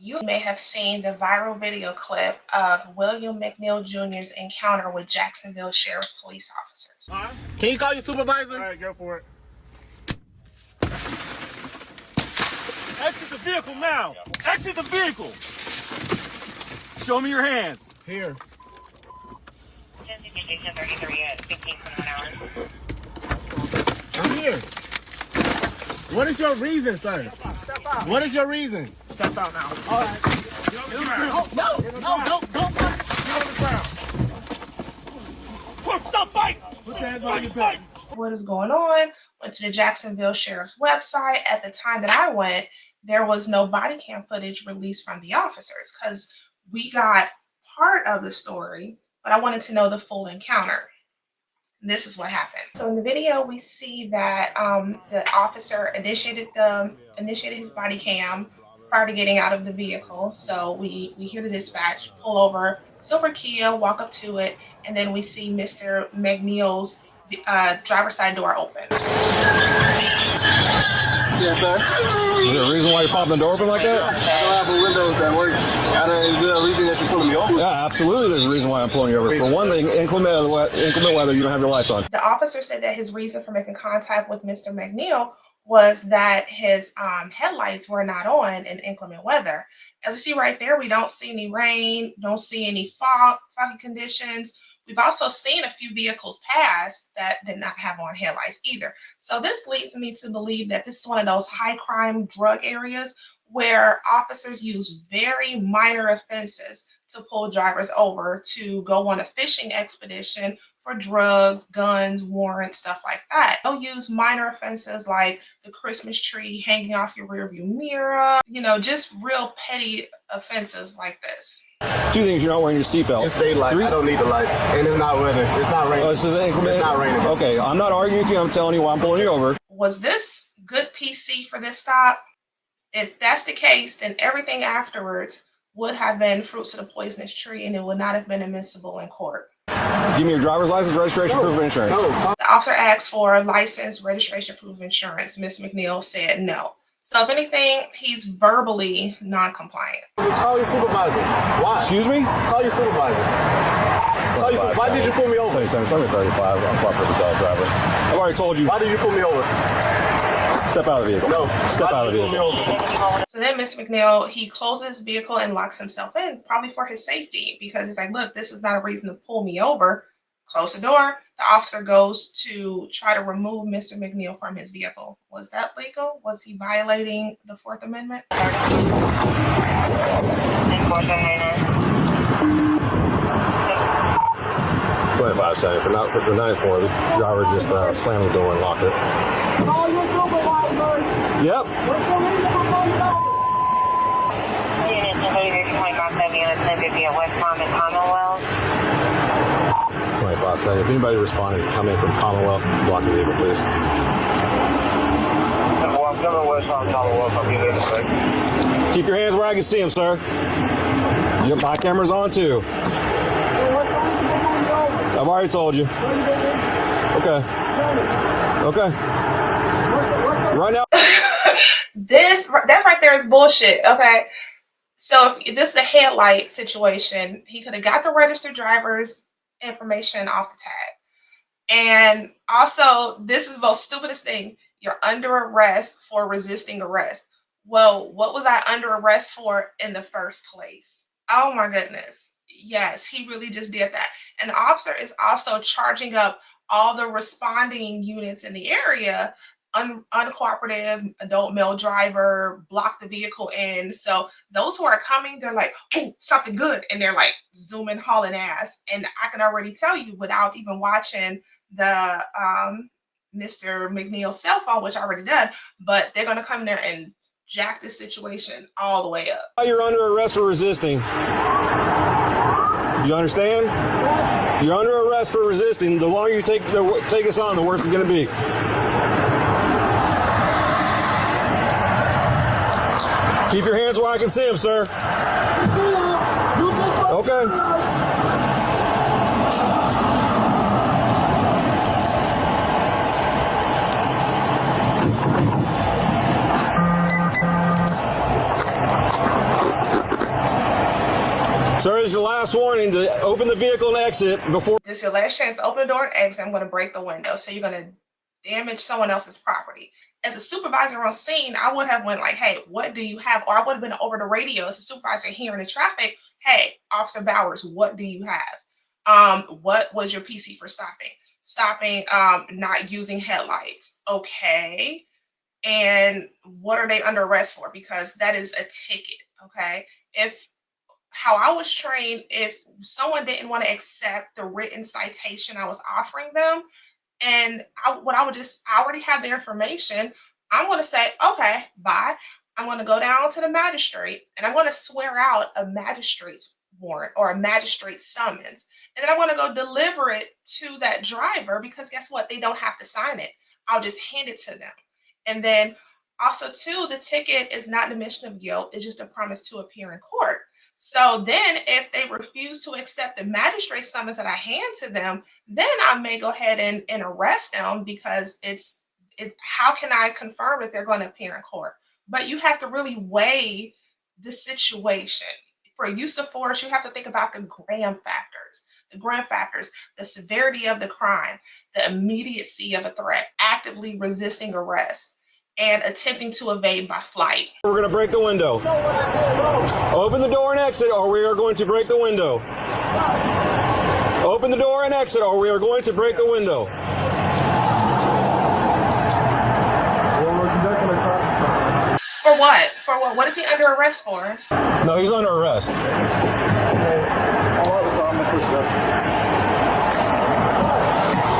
You may have seen the viral video clip of William McNeil Jr.'s encounter with Jacksonville Sheriff's police officers. Can you call your supervisor? All right, go for it. Exit the vehicle now. Exit the vehicle. Show me your hands. Here. 33 at 15:21 hours. I'm here. What is your reason, sir? Step out. What is your reason? Step out now. All right. Get on the ground. No, don't. Get on the ground. Stop fighting. Put your hands on your back. What is going on? Went to the Jacksonville Sheriff's website. At the time that I went, there was no body cam footage released from the officers because we got part of the story, but I wanted to know the full encounter. This is what happened. So in the video, we see that the officer initiated his body cam prior to getting out of the vehicle. So we hear the dispatch, pull over, silver Kia, walk up to it, and then we see Mr. McNeil's driver's side door open. Yes, sir. Is there a reason why you're popping the door open like that? I don't have a windows that work. Is there a reason that you're pulling me over? Yeah, absolutely. There's a reason why I'm pulling you over. For one thing, inclement weather, you don't have your lights on. The officer said that his reason for making contact with Mr. McNeil was that his headlights were not on in inclement weather. As we see right there, we don't see any rain, don't see any foggy conditions. We've also seen a few vehicles pass that did not have on headlights either. So this leads me to believe that this is one of those high crime drug areas where officers use very minor offenses to pull drivers over to go on a fishing expedition for drugs, guns, warrants, stuff like that. They'll use minor offenses like the Christmas tree hanging off your rearview mirror, just real petty offenses like this. Two things: you're not wearing your seatbelt. It's daylight. I don't need the lights. And it's not weather. It's not raining. Oh, this is inclement? It's not raining. Okay, I'm not arguing with you. I'm telling you why I'm pulling you over. Was this good PC for this stop? If that's the case, then everything afterwards would have been fruits of the poisonous tree and it would not have been admissible in court. Give me your driver's license, registration, proof of insurance. No. The officer asked for license, registration, proof of insurance. Ms. McNeil said no. So if anything, he's verbally non-compliant. Just call your supervisor. Why? Excuse me? Call your supervisor. Why did you pull me over? 37, I'm a proper driver. I've already told you. Why did you pull me over? Step out of the vehicle. No. Step out of the vehicle. So then Mr. McNeil, he closes his vehicle and locks himself in, probably for his safety, because he's like, look, this is not a reason to pull me over. Close the door. The officer goes to try to remove Mr. McNeil from his vehicle. Was that legal? Was he violating the Fourth Amendment? 25 seconds. For the 9-4, the driver just slammed the door and locked it. Call your supervisor. Yep. What's the reason for pulling me over? Unit 225 units 1050 at West Palm and Commonwealth. 25 seconds. If anybody responded, come in from Commonwealth, block the vehicle, please. Well, I'm coming West Palm, Commonwealth. I'll give you a second. Keep your hands where I can see them, sir. Yep, my camera's on too. I've already told you. Okay. Okay. Right now. That's right there is bullshit. Okay. So if this is a headlight situation, he could have got the registered driver's information off the tag. And also, this is the most stupidest thing. You're under arrest for resisting arrest. Well, what was I under arrest for in the first place? Oh my goodness. Yes, he really just did that. And the officer is also charging up all the responding units in the area. Uncooperative adult male driver, block the vehicle in. So those who are coming, they're like, oh, something good. And they're like zooming, hauling ass. And I can already tell you without even watching the Mr. McNeil's cell phone, which I already done, but they're going to come there and jack this situation all the way up. You're under arrest for resisting. You understand? You're under arrest for resisting. The longer you take us on, the worse it's going to be. Keep your hands where I can see them, sir. Okay. Sir, this is your last warning to open the vehicle and exit before. This is your last chance to open the door and exit. I'm going to break the window. So you're going to damage someone else's property. As a supervisor on scene, I would have went like, hey, what do you have? Or I would have been over the radio as a supervisor hearing the traffic. Hey, Officer Bowers, what do you have? What was your PC for stopping? Stopping, not using headlights. Okay. And what are they under arrest for? Because that is a ticket. Okay. How I was trained, if someone didn't want to accept the written citation I was offering them, and I already have the information, I'm going to say, okay, bye. I'm going to go down to the magistrate and I'm going to swear out a magistrate's warrant or a magistrate's summons. And then I'm going to go deliver it to that driver because guess what? They don't have to sign it. I'll just hand it to them. And then also too, the ticket is not an admission of guilt. It's just a promise to appear in court. So then if they refuse to accept the magistrate summons that I hand to them, then I may go ahead and arrest them because it's how can I confirm that they're going to appear in court? But you have to really weigh the situation. For use of force, you have to think about the gram factors, the severity of the crime, the immediacy of a threat, actively resisting arrest, and attempting to evade by flight. We're going to break the window. Open the door and exit, or we are going to break the window. Open the door and exit, or we are going to break the window. For what? For what? What is he under arrest for? No, he's under arrest.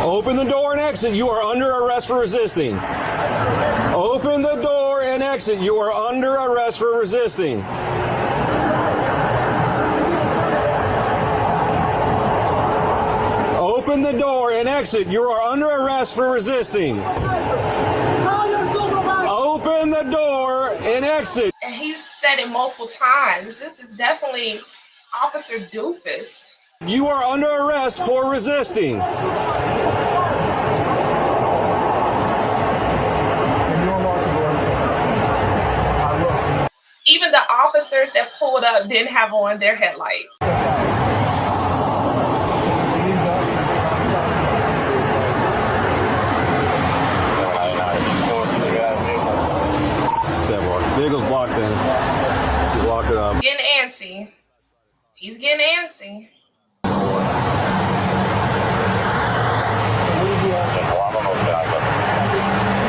Open the door and exit. You are under arrest for resisting. Open the door and exit. You are under arrest for resisting. Open the door and exit. You are under arrest for resisting. Open the door and exit. And he's said it multiple times. This is definitely Officer Doofus. You are under arrest for resisting. Even the officers that pulled up didn't have on their headlights. Vehicle's blocked in. Just locked it up. Getting antsy. He's getting antsy.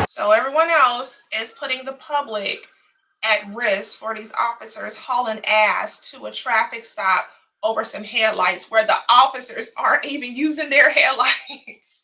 So everyone else is putting the public at risk for these officers hauling ass to a traffic stop over some headlights where the officers aren't even using their headlights.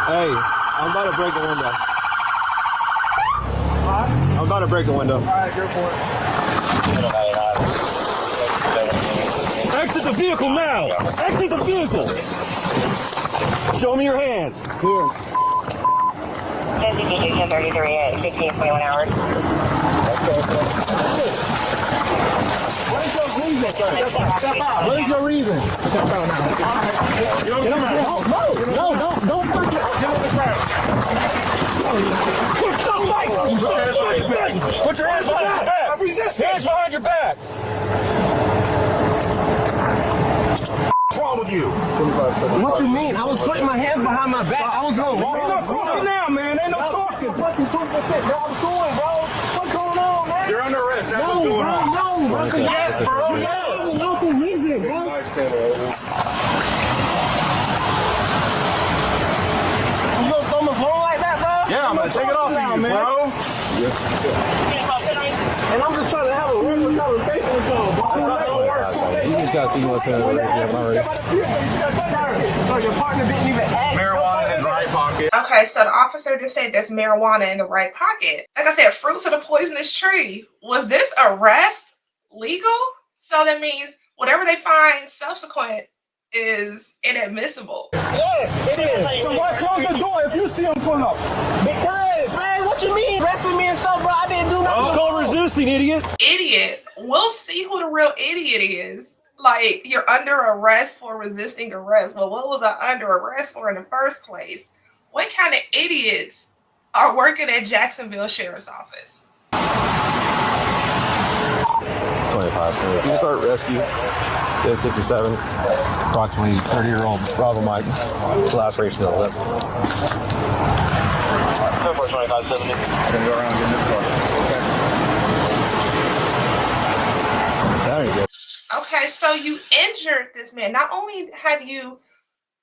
Hey, I'm about to break the window. I'm about to break the window. All right, go for it. Exit the vehicle now! Exit the vehicle! Show me your hands. Here. Designation 33 at 15:21 hours. What is your reason? Step out. What is your reason? Step out now. Get on the ground. No, don't fucking get on the ground. Put your hands behind your back. I'm resisting. Hands behind your back. What's wrong with you? What you mean? I was putting my hands behind my back. I was on Ain't no talking now, man. Ain't no talking. Fucking 2%. Bro, I'm doing, bro. What's going on, man? You're under arrest. That's what's going on. No, bro. Yes, bro. Yes. No for reason, bro. You gonna throw my phone like that, bro? Yeah, I'm gonna take it off now, of you, man. bro. And I'm just trying to have a regular conversation with y'all, bro. You just gotta see what's in the already. So your partner didn't even ask. Marijuana in his right pocket. Okay, so the officer just said there's marijuana in the right pocket. Like I said, fruits of the poisonous tree. Was this arrest legal? So that means whatever they find subsequent is inadmissible. Yes, it is. So why close the door if you see him pull up? Because, man, what you mean? Arresting me and stuff, bro. I didn't do nothing. It's called resisting, idiot. Idiot. We'll see who the real idiot is. Like, you're under arrest for resisting arrest. Well, what was I under arrest for in the first place? What kind of idiots are working at Jacksonville Sheriff's Office? 25 cents. You start rescue. 1067. Approximately 30-year-old Bravo Mike. Last race is on the left. 2570. Go around and get in this car. There you go. Okay, so you injured this man. Not only have you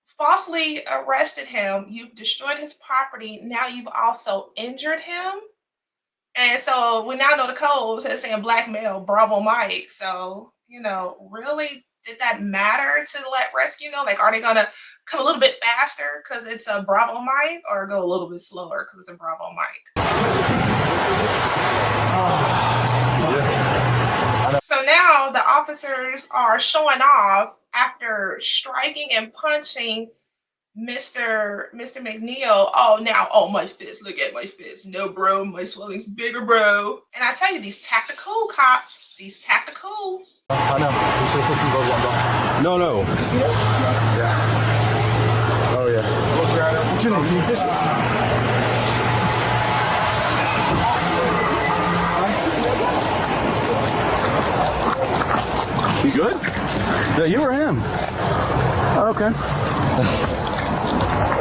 falsely arrested him, you've destroyed his property, now you've also injured him. And so we now know the code says saying black male, Bravo Mike. So, you know, really, did that matter to let rescue know? Like, are they going to come a little bit faster because it's a Bravo Mike, or go a little bit slower because it's a Bravo Mike? So now the officers are showing off after striking and punching Mr. McNeil. Oh, my fist. Look at my fist. No, bro, my swelling's bigger, bro. And I tell you, these tactical cops, these tactical. I know. We should have put some gloves on, bro. No. You see that? Yeah. Oh, yeah. What you need tissue? You good? Yeah, you or him? Okay.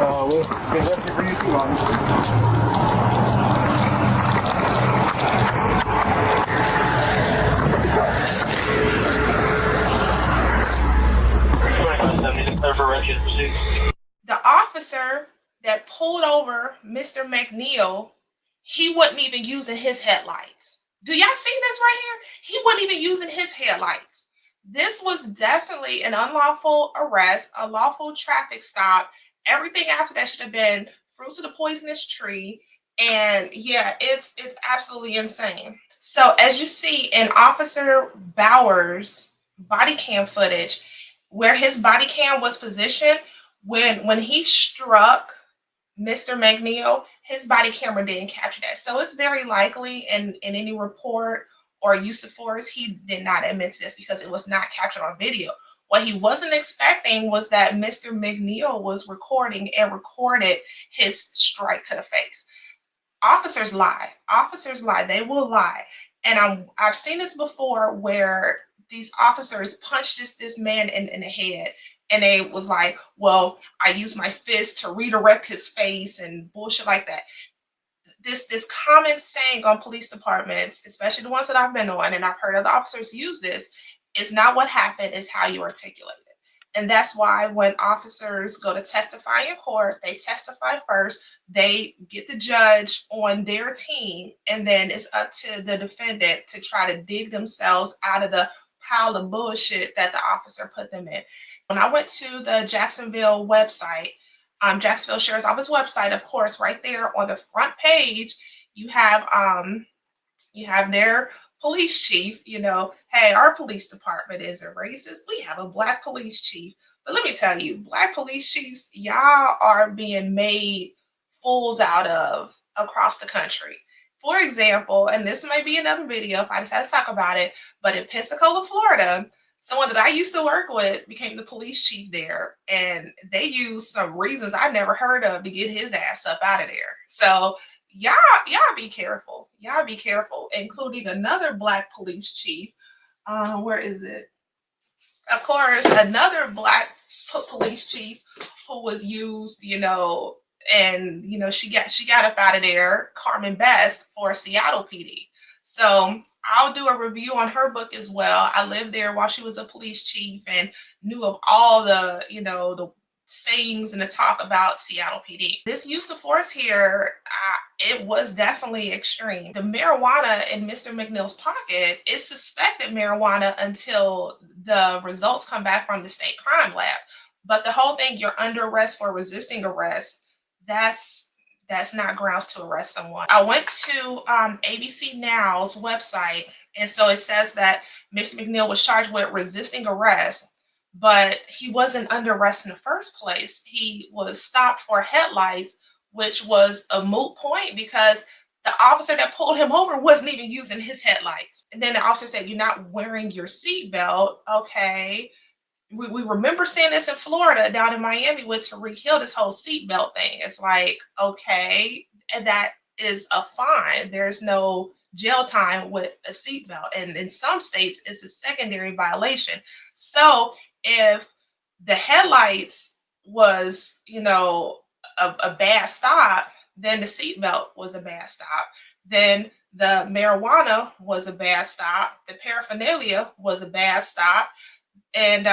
Well, good rescue for you too, obviously. The officer that pulled over Mr. McNeil, he wasn't even using his headlights. Do y'all see this right here? He wasn't even using his headlights. This was definitely an unlawful arrest, a lawful traffic stop. Everything after that should have been fruits of the poisonous tree. And yeah, it's absolutely insane. So as you see in Officer Bauer's body cam footage, where his body cam was positioned, when he struck Mr. McNeil, his body camera didn't capture that. So it's very likely in any report or use of force, he did not admit to this because it was not captured on video. What he wasn't expecting was that Mr. McNeil was recording and recorded his strike to the face. Officers lie. Officers lie. They will lie. And I've seen this before where these officers punched this man in the head. And they was like, well, I used my fist to redirect his face and bullshit like that. This common saying on police departments, especially the ones that I've been on, and I've heard other officers use this, is not what happened, is how you articulate it. And that's why when officers go to testify in court, they testify first, they get the judge on their team, and then it's up to the defendant to try to dig themselves out of the pile of bullshit that the officer put them in. When I went to the Jacksonville website, Jacksonville Sheriff's Office website, of course, right there on the front page, you have their police chief, you know, hey, our police department isn't racist. We have a black police chief. But let me tell you, black police chiefs, y'all are being made fools out of across the country. For example, and this might be another video if I decide to talk about it, but in Pensacola, Florida, someone that I used to work with became the police chief there, and they used some reasons I never heard of to get his ass up out of there. So y'all be careful. Y'all be careful, including another black police chief. Where is it? Of course, another black police chief who was used, you know, and you know she got up out of there, Carmen Best, for Seattle PD. So I'll do a review on her book as well. I lived there while she was a police chief and knew of all the, you know, the sayings and the talk about Seattle PD. This use of force here, it was definitely extreme. The marijuana in Mr. McNeil's pocket is suspected marijuana until the results come back from the state crime lab. But the whole thing, you're under arrest for resisting arrest, that's not grounds to arrest someone. I went to ABC Now's website, and so it says that Mr. McNeil was charged with resisting arrest, but he wasn't under arrest in the first place. He was stopped for headlights, which was a moot point because the officer that pulled him over wasn't even using his headlights. And then the officer said, "You're not wearing your seatbelt." Okay. We remember seeing this in Florida, down in Miami with Tariq Hill, this whole seatbelt thing. It's like, okay, and that is a fine. There's no jail time with a seatbelt. And in some states, it's a secondary violation. So if the headlights was, a bad stop, then the seatbelt was a bad stop. Then the marijuana was a bad stop. The paraphernalia was a bad stop. And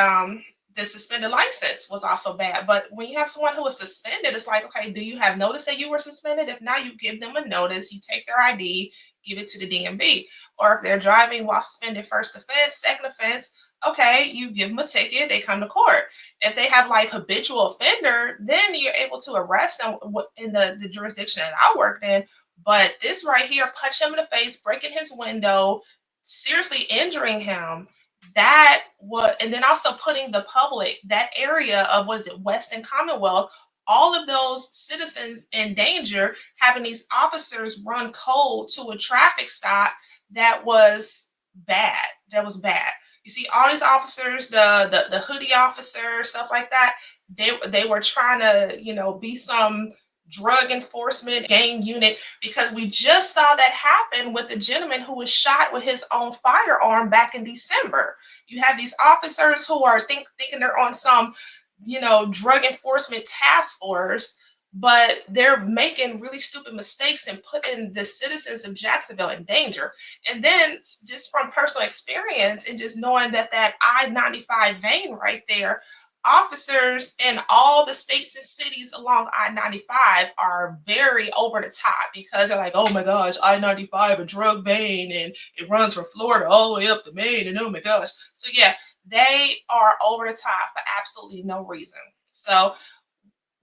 the suspended license was also bad. But when you have someone who is suspended, it's like, okay, do you have notice that you were suspended? If not, you give them a notice, you take their ID, give it to the DMV. Or if they're driving while suspended, first offense, second offense, okay, you give them a ticket, they come to court. If they have like habitual offender, then you're able to arrest them in the jurisdiction that I worked in. But this right here, punch him in the face, breaking his window, seriously injuring him, that was, and then also putting the public, that area of, was it Weston Commonwealth, all of those citizens in danger, having these officers run cold to a traffic stop that was bad. That was bad. You see, all these officers, the hoodie officer, stuff like that, they were trying to, be some drug enforcement gang unit, because we just saw that happen with the gentleman who was shot with his own firearm back in December. You have these officers who are thinking they're on some, drug enforcement task force, but they're making really stupid mistakes and putting the citizens of Jacksonville in danger. And then just from personal experience and just knowing that I-95 vein right there, officers in all the states and cities along I-95 are very over the top, because they're like, oh my gosh, I-95, a drug vein, and it runs from Florida all the way up to Maine, and oh my gosh. So yeah, they are over the top for absolutely no reason. So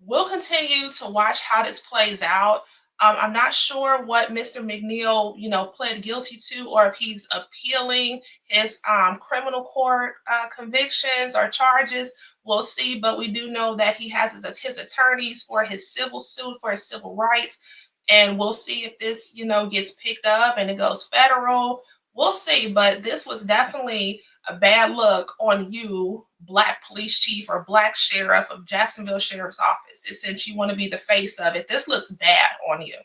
we'll continue to watch how this plays out. I'm not sure what Mr. McNeil, pled guilty to, or if he's appealing his criminal court convictions or charges. We'll see, but we do know that he has his attorneys for his civil suit for his civil rights, and we'll see if this, gets picked up and it goes federal. We'll see, but this was definitely a bad look on you, Black police chief or Black sheriff of Jacksonville Sheriff's Office. Since you want to be the face of it, this looks bad on you.